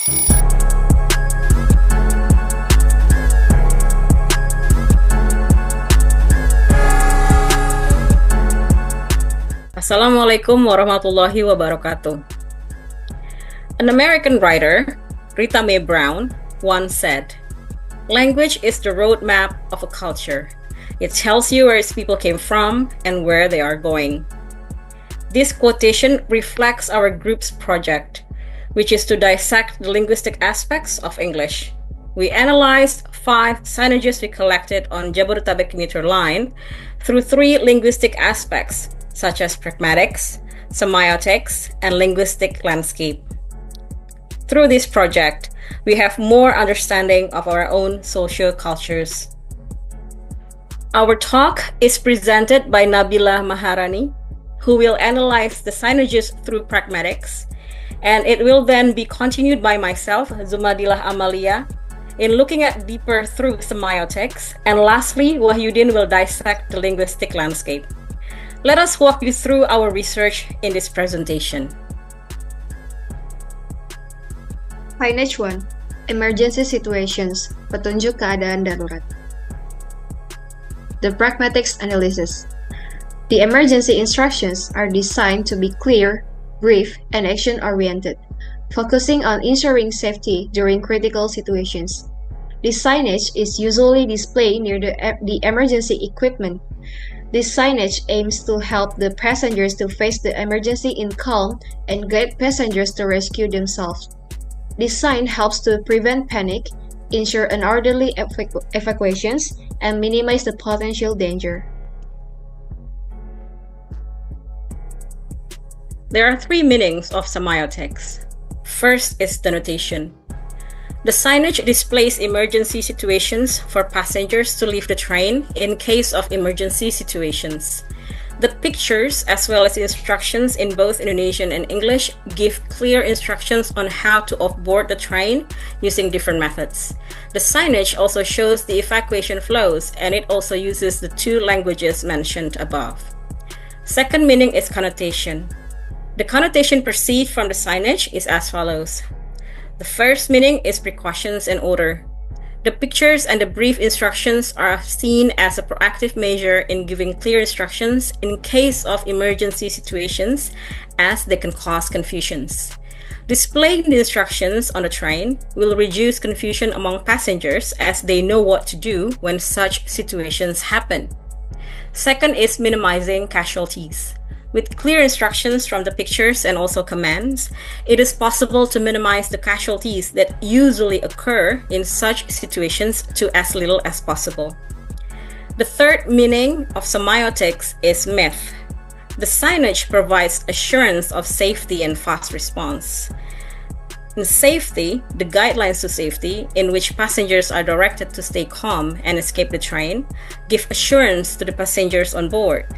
Assalamualaikum warahmatullahi wabarakatuh. An American writer, Rita Mae Brown, once said, "Language is the roadmap of a culture. It tells you where its people came from and where they are going." This quotation reflects our group's project, which is to dissect the linguistic aspects of English. We analyzed 5 signages we collected on Jabodetabek commuter line through 3 linguistic aspects, such as pragmatics, semiotics, and linguistic landscape. Through this project, we have more understanding of our own social cultures. Our talk is presented by Nabilah Maharani, who will analyze the signages through pragmatics, and it will then be continued by myself, Zumadilah Amalia, in looking at deeper through semiotics, and lastly, Wahyudin will dissect the linguistic landscape. Let us walk you through our research in this presentation. Signage 1. Emergency situations. Petunjuk keadaan darurat. The pragmatics analysis. The emergency instructions are designed to be clear, brief, and action-oriented, focusing on ensuring safety during critical situations. This signage is usually displayed near the emergency equipment. This signage aims to help the passengers to face the emergency in calm and guide passengers to rescue themselves. This sign helps to prevent panic, ensure an orderly evacuations, and minimize the potential danger. There are 3 meanings of semiotics. First is the notation. The signage displays emergency situations for passengers to leave the train in case of emergency situations. The pictures, as well as instructions in both Indonesian and English, give clear instructions on how to offboard the train using different methods. The signage also shows the evacuation flows, and it also uses the 2 languages mentioned above. Second meaning is connotation. The connotation perceived from the signage is as follows. The first meaning is precautions and order. The pictures and the brief instructions are seen as a proactive measure in giving clear instructions in case of emergency situations, as they can cause confusions. Displaying the instructions on the train will reduce confusion among passengers as they know what to do when such situations happen. Second is minimizing casualties. With clear instructions from the pictures and also commands, it is possible to minimize the casualties that usually occur in such situations to as little as possible. The third meaning of semiotics is myth. The signage provides assurance of safety and fast response. In safety, the guidelines to safety, in which passengers are directed to stay calm and escape the train, give assurance to the passengers on board.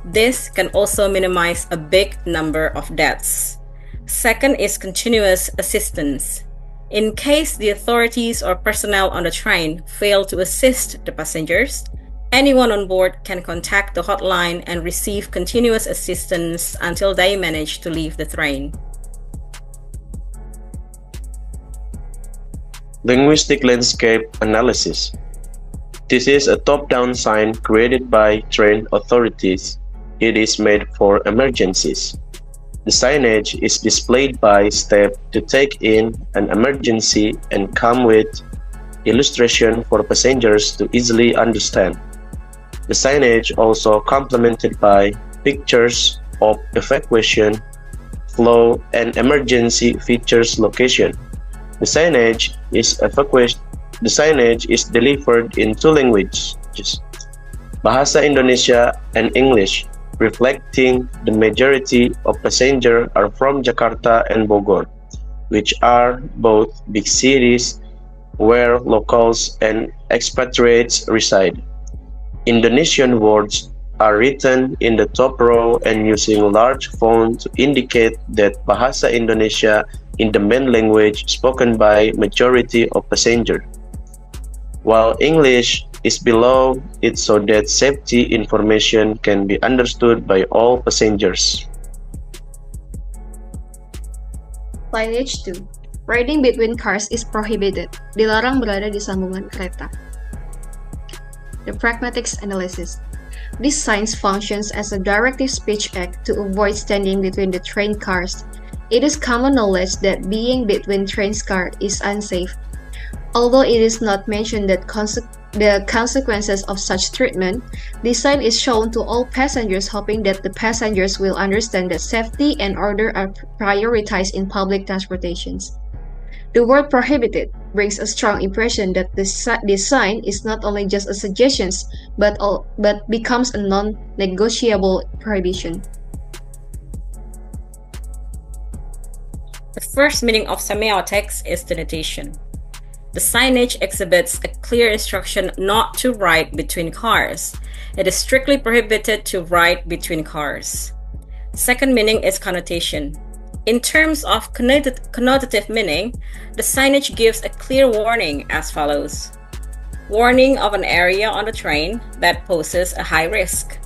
This can also minimize a big number of deaths. Second is continuous assistance. In case the authorities or personnel on the train fail to assist the passengers, anyone on board can contact the hotline and receive continuous assistance until they manage to leave the train. Linguistic landscape analysis. This is a top-down sign created by train authorities. It is made for emergencies. The signage is displayed by step to take in an emergency and come with illustration for passengers to easily understand. The signage also complemented by pictures of evacuation, flow, and emergency features location. The signage is delivered in 2 languages, Bahasa Indonesia and English, reflecting the majority of passengers are from Jakarta and Bogor, which are both big cities where locals and expatriates reside. Indonesian words are written in the top row and using large font to indicate that Bahasa Indonesia in the main language spoken by majority of passengers, while English is below it so that safety information can be understood by all passengers. Signage 2. Riding between cars is prohibited. Dilarang berada di sambungan kereta. The pragmatics analysis. This sign functions as a directive speech act to avoid standing between the train cars. It is common knowledge that being between train cars is unsafe. Although it is not mentioned that the consequences of such treatment, this sign is shown to all passengers, hoping that the passengers will understand that safety and order are prioritized in public transportations. The word prohibited brings a strong impression that this sign is not only just a suggestion, but becomes a non-negotiable prohibition. The first meaning of semiotics is denotation. The signage exhibits a clear instruction not to ride between cars. It is strictly prohibited to ride between cars. Second meaning is connotation. In terms of connotative meaning, the signage gives a clear warning as follows. Warning of an area on the train that poses a high risk.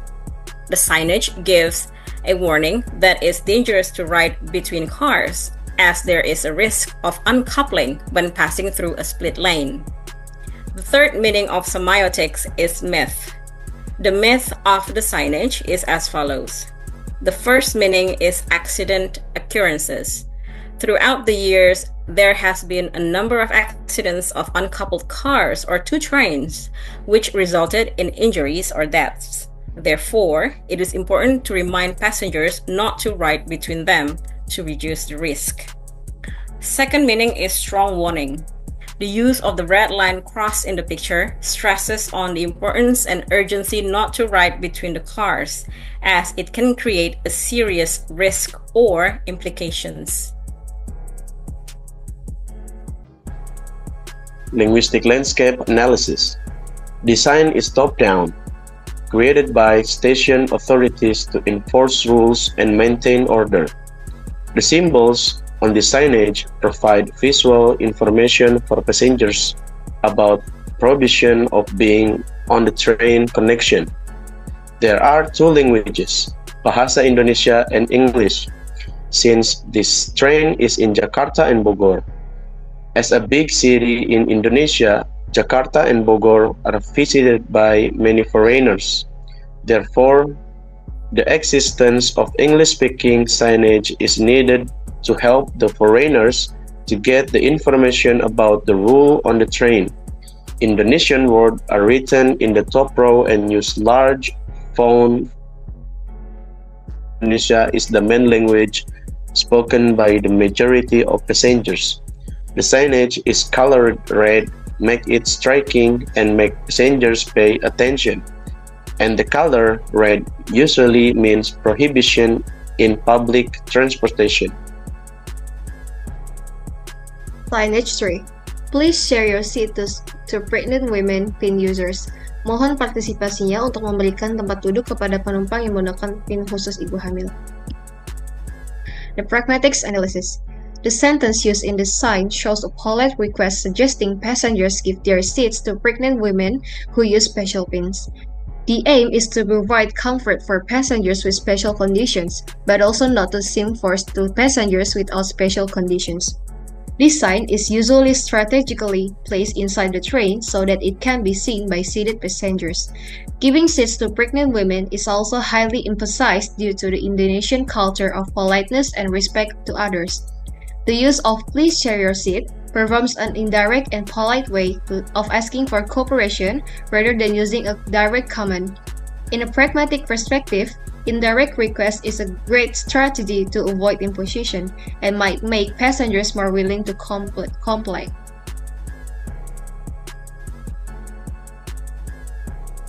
The signage gives a warning that it's dangerous to ride between cars, as there is a risk of uncoupling when passing through a split lane. The third meaning of semiotics is myth. The myth of the signage is as follows. The first meaning is accident occurrences. Throughout the years, there has been a number of accidents of uncoupled cars or two trains, which resulted in injuries or deaths. Therefore, it is important to remind passengers not to ride between them to reduce the risk. Second meaning is strong warning. The use of the red line crossed in the picture stresses on the importance and urgency not to ride between the cars, as it can create a serious risk or implications. Linguistic landscape analysis. Design is top-down, created by station authorities to enforce rules and maintain order. The symbols on the signage provide visual information for passengers about prohibition of being on the train connection. There are two languages, Bahasa Indonesia and English, since this train is in Jakarta and Bogor. As a big city in Indonesia, Jakarta and Bogor are visited by many foreigners. Therefore, the existence of English-speaking signage is needed to help the foreigners to get the information about the rule on the train. Indonesian words are written in the top row and use large font. Indonesia is the main language spoken by the majority of passengers. The signage is colored red, make it striking and make passengers pay attention. And the color red usually means prohibition in public transportation. Signage 3. Please share your seat to pregnant women PIN users. Mohon partisipasinya untuk memberikan tempat duduk kepada penumpang yang menggunakan PIN khusus ibu hamil. The pragmatics analysis. The sentence used in this sign shows a polite request suggesting passengers give their seats to pregnant women who use special pins. The aim is to provide comfort for passengers with special conditions, but also not to seem forced to passengers without special conditions. This sign is usually strategically placed inside the train so that it can be seen by seated passengers. Giving seats to pregnant women is also highly emphasized due to the Indonesian culture of politeness and respect to others. The use of "please share your seat" performs an indirect and polite way of asking for cooperation rather than using a direct command. In a pragmatic perspective, indirect request is a great strategy to avoid imposition and might make passengers more willing to comply.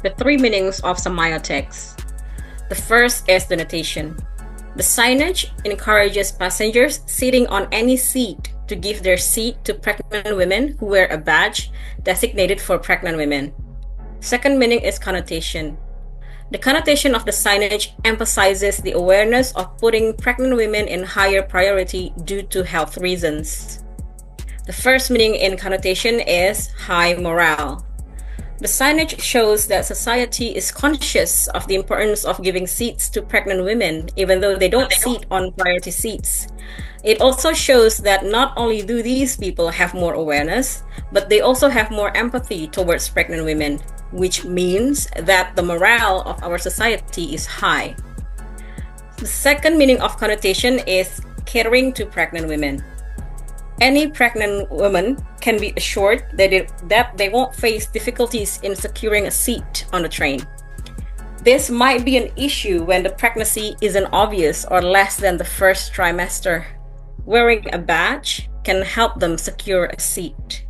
The three meanings of semiotics. The first is denotation. The signage encourages passengers sitting on any seat to give their seat to pregnant women who wear a badge designated for pregnant women. Second meaning is connotation. The connotation of the signage emphasizes the awareness of putting pregnant women in higher priority due to health reasons. The first meaning in connotation is high morale. The signage shows that society is conscious of the importance of giving seats to pregnant women, even though they don't sit on priority seats. It also shows that not only do these people have more awareness, but they also have more empathy towards pregnant women, which means that the morale of our society is high. The second meaning of connotation is catering to pregnant women. Any pregnant woman can be assured that they won't face difficulties in securing a seat on the train. This might be an issue when the pregnancy isn't obvious or less than the first trimester. Wearing a badge can help them secure a seat.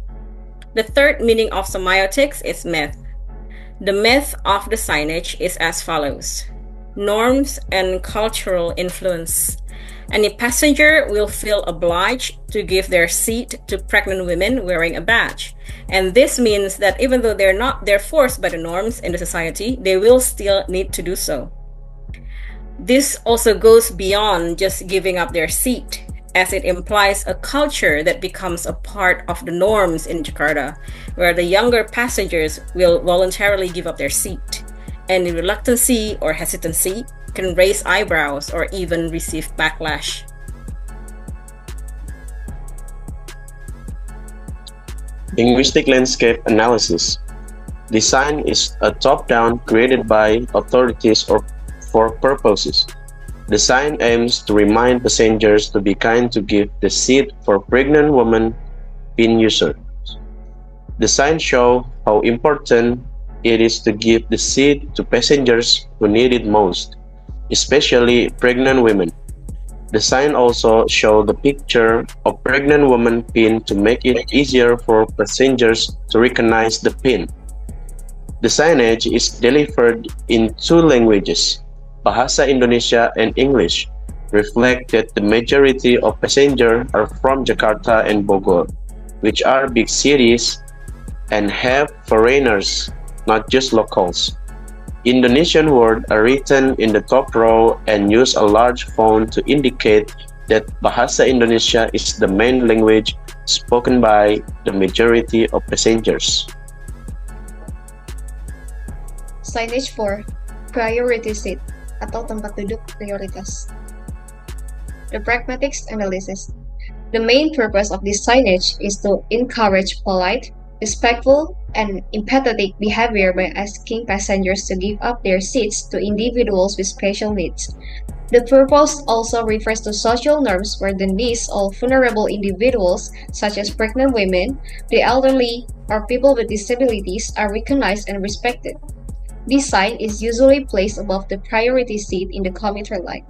The third meaning of semiotics is myth. The myth of the signage is as follows: norms and cultural influence. Any passenger will feel obliged to give their seat to pregnant women wearing a badge. And this means that even though they're forced by the norms in the society, they will still need to do so. This also goes beyond just giving up their seat, as it implies a culture that becomes a part of the norms in Jakarta, where the younger passengers will voluntarily give up their seat. Any reluctancy or hesitancy can raise eyebrows or even receive backlash. Linguistic landscape analysis. Design is a top-down created by authorities or for purposes. The sign aims to remind passengers to be kind to give the seat for pregnant women being users. The sign shows how important it is to give the seat to passengers who need it most, especially pregnant women. The sign also shows the picture of pregnant woman pin to make it easier for passengers to recognize the pin. The signage is delivered in two languages, Bahasa Indonesia and English, reflect that the majority of passengers are from Jakarta and Bogor, which are big cities and have foreigners, not just locals. Indonesian words are written in the top row and use a large font to indicate that Bahasa Indonesia is the main language spoken by the majority of passengers. Signage for priority seat atau tempat duduk prioritas. The pragmatics analysis. The main purpose of this signage is to encourage polite, respectful, and empathetic behavior by asking passengers to give up their seats to individuals with special needs. The purpose also refers to social norms where the needs of vulnerable individuals, such as pregnant women, the elderly, or people with disabilities, are recognized and respected. This sign is usually placed above the priority seat in the commuter line.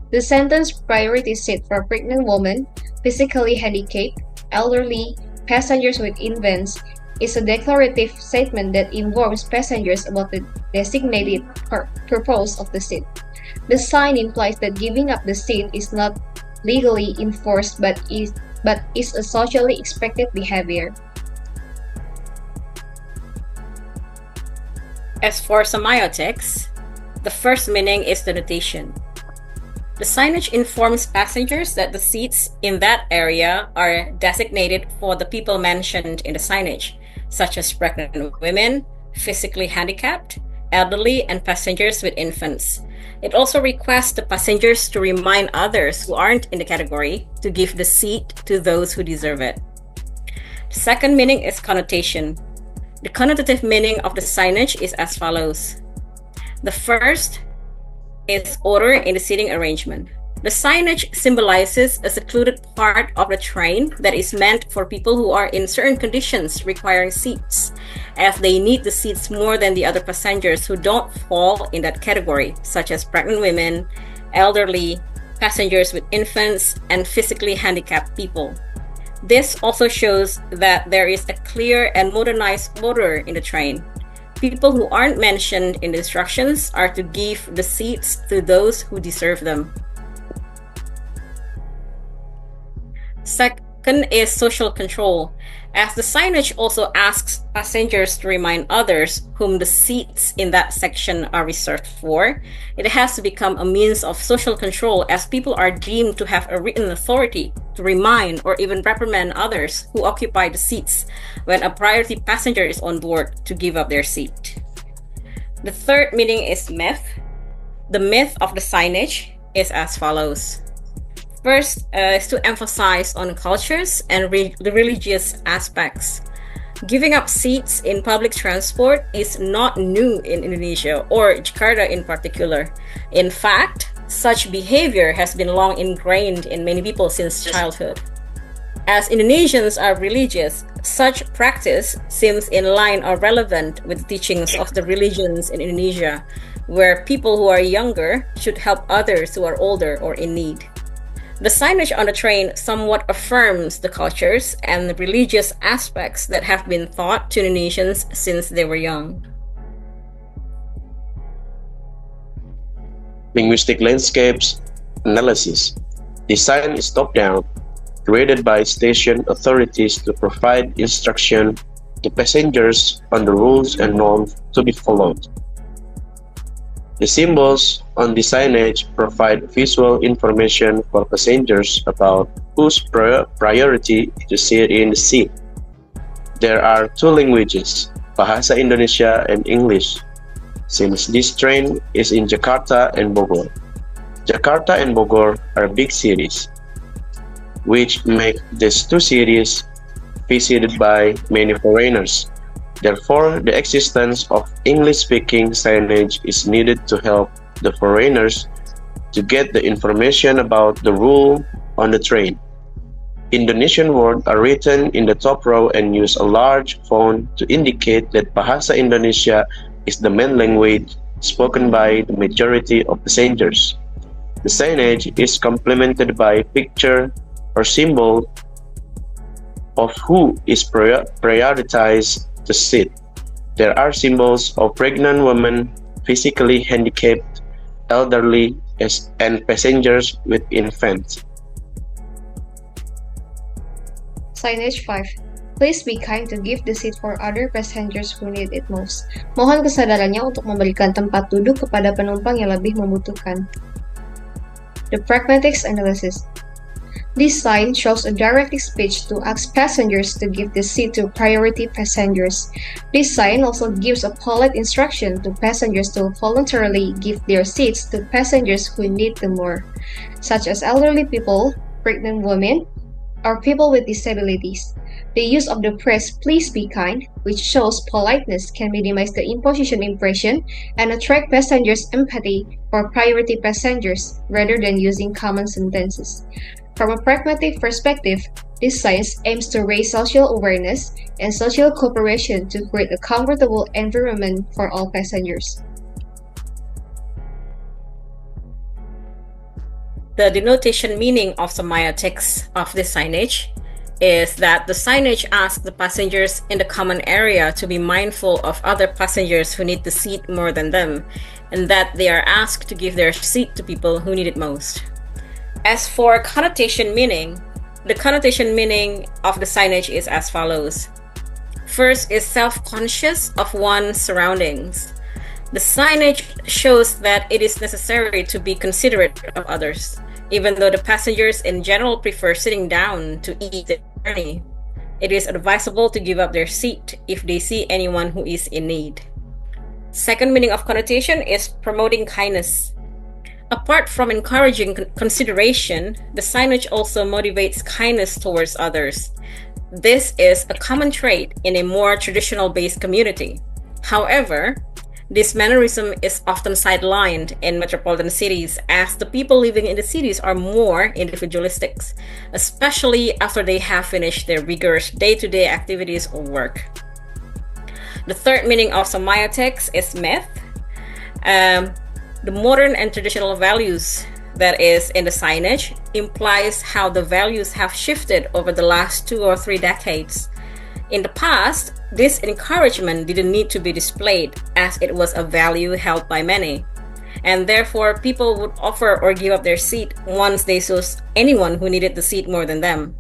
The sentence priority seat for pregnant women, physically handicapped, elderly, passengers with infants is a declarative statement that informs passengers about the designated purpose of the seat. The sign implies that giving up the seat is not legally enforced but is a socially expected behavior. As for semiotics, the first meaning is the notation. The signage informs passengers that the seats in that area are designated for the people mentioned in the signage, such as pregnant women, physically handicapped, elderly, and passengers with infants. It also requests the passengers to remind others who aren't in the category to give the seat to those who deserve it. The second meaning is connotation. The connotative meaning of the signage is as follows. The first is order in the seating arrangement. The signage symbolizes a secluded part of the train that is meant for people who are in certain conditions requiring seats, as they need the seats more than the other passengers who don't fall in that category, such as pregnant women, elderly, passengers with infants, and physically handicapped people. This also shows that there is a clear and modernized order in the train. People who aren't mentioned in the instructions are to give the seats to those who deserve them. Second is social control, as the signage also asks passengers to remind others whom the seats in that section are reserved for. It has to become a means of social control, as people are deemed to have a written authority to remind or even reprimand others who occupy the seats when a priority passenger is on board to give up their seat. The third meaning is myth. The myth of the signage is as follows. First is to emphasize on cultures and the religious aspects. Giving up seats in public transport is not new in Indonesia or Jakarta in particular. In fact, such behavior has been long ingrained in many people since childhood. As Indonesians are religious, such practice seems in line or relevant with the teachings of the religions in Indonesia, where people who are younger should help others who are older or in need. The signage on the train somewhat affirms the cultures and the religious aspects that have been taught to Indonesians since they were young. Linguistic landscapes analysis. Design is top-down, created by station authorities to provide instruction to passengers on the rules and norms to be followed. The symbols on the signage provide visual information for passengers about whose priority to sit in the seat. There are two languages, Bahasa Indonesia and English, since this train is in Jakarta and Bogor. Jakarta and Bogor are big cities, which make these two cities visited by many foreigners. Therefore, the existence of English-speaking signage is needed to help the foreigners to get the information about the rule on the train. Indonesian words are written in the top row and use a large font to indicate that Bahasa Indonesia is the main language spoken by the majority of passengers. The signage is complemented by a picture or symbol of who is prioritized to sit. There are symbols of pregnant women, physically handicapped, elderly, and passengers with infants. Signage 5. Please be kind to give the seat for other passengers who need it most. Mohon kesadarannya untuk memberikan tempat duduk kepada penumpang yang lebih membutuhkan. The pragmatics analysis. This sign shows a direct speech to ask passengers to give the seat to priority passengers. This sign also gives a polite instruction to passengers to voluntarily give their seats to passengers who need them more, such as elderly people, pregnant women, or people with disabilities. The use of the phrase "please be kind," which shows politeness, can minimize the imposition impression and attract passengers' empathy for priority passengers rather than using common sentences. From a pragmatic perspective, this science aims to raise social awareness and social cooperation to create a comfortable environment for all passengers. The denotation meaning of semiotics of this signage is that the signage asks the passengers in the common area to be mindful of other passengers who need the seat more than them, and that they are asked to give their seat to people who need it most. As for connotation meaning, the connotation meaning of the signage is as follows. First is self-conscious of one's surroundings. The signage shows that it is necessary to be considerate of others, even though the passengers in general prefer sitting down to eat the journey. It is advisable to give up their seat if they see anyone who is in need. Second meaning of connotation is promoting kindness. Apart from encouraging consideration, the signage also motivates kindness towards others. This is a common trait in a more traditional-based community. However, this mannerism is often sidelined in metropolitan cities, as the people living in the cities are more individualistic, especially after they have finished their rigorous day-to-day activities or work. The third meaning of semiotics is myth. The modern and traditional values that is in the signage implies how the values have shifted over the last 2 or 3 decades. In the past, this encouragement didn't need to be displayed, as it was a value held by many, and therefore people would offer or give up their seat once they saw anyone who needed the seat more than them.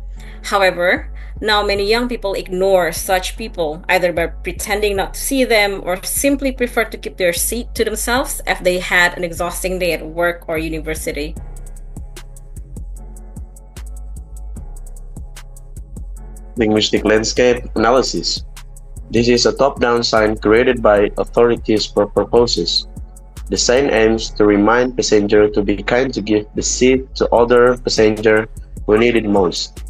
However, now many young people ignore such people, either by pretending not to see them or simply prefer to keep their seat to themselves if they had an exhausting day at work or university. Linguistic landscape analysis. This is a top-down sign created by authorities for purposes. The sign aims to remind passengers to be kind to give the seat to other passengers who need it most.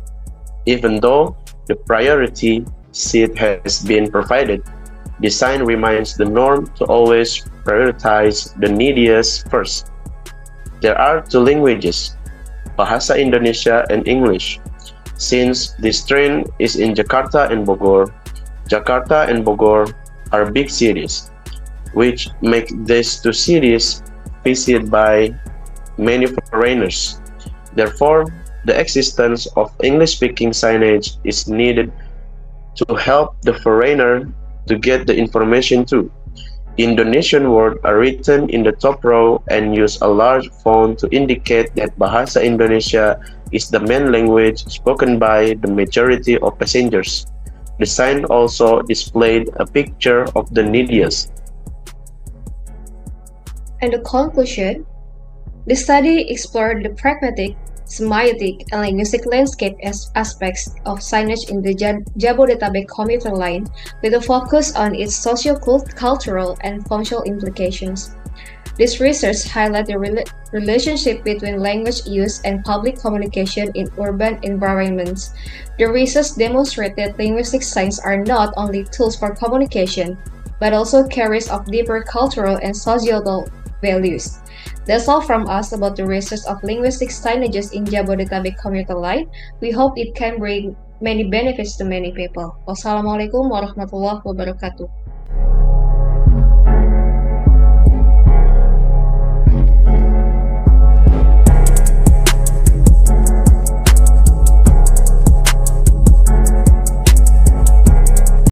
Even though the priority seat has been provided, the sign reminds the norm to always prioritize the neediest first. There are two languages, Bahasa Indonesia and English. Since this train is in Jakarta and Bogor are big cities, which make these two cities visited by many foreigners. Therefore, the existence of English-speaking signage is needed to help the foreigner to get the information too. Indonesian words are written in the top row and use a large font to indicate that Bahasa Indonesia is the main language spoken by the majority of passengers. The sign also displayed a picture of the neediest. And the conclusion, the study explored the pragmatic, semiotic, and linguistic landscape aspects of signage in the Jabodetabek commuter line with a focus on its socio-cultural and functional implications. This research highlights the relationship between language use and public communication in urban environments. The research demonstrated linguistic signs are not only tools for communication, but also carries of deeper cultural and societal values. That's all from us about the research of linguistic signages in Jabodetabek commuter line. We hope it can bring many benefits to many people. Wassalamualaikum warahmatullahi wabarakatuh.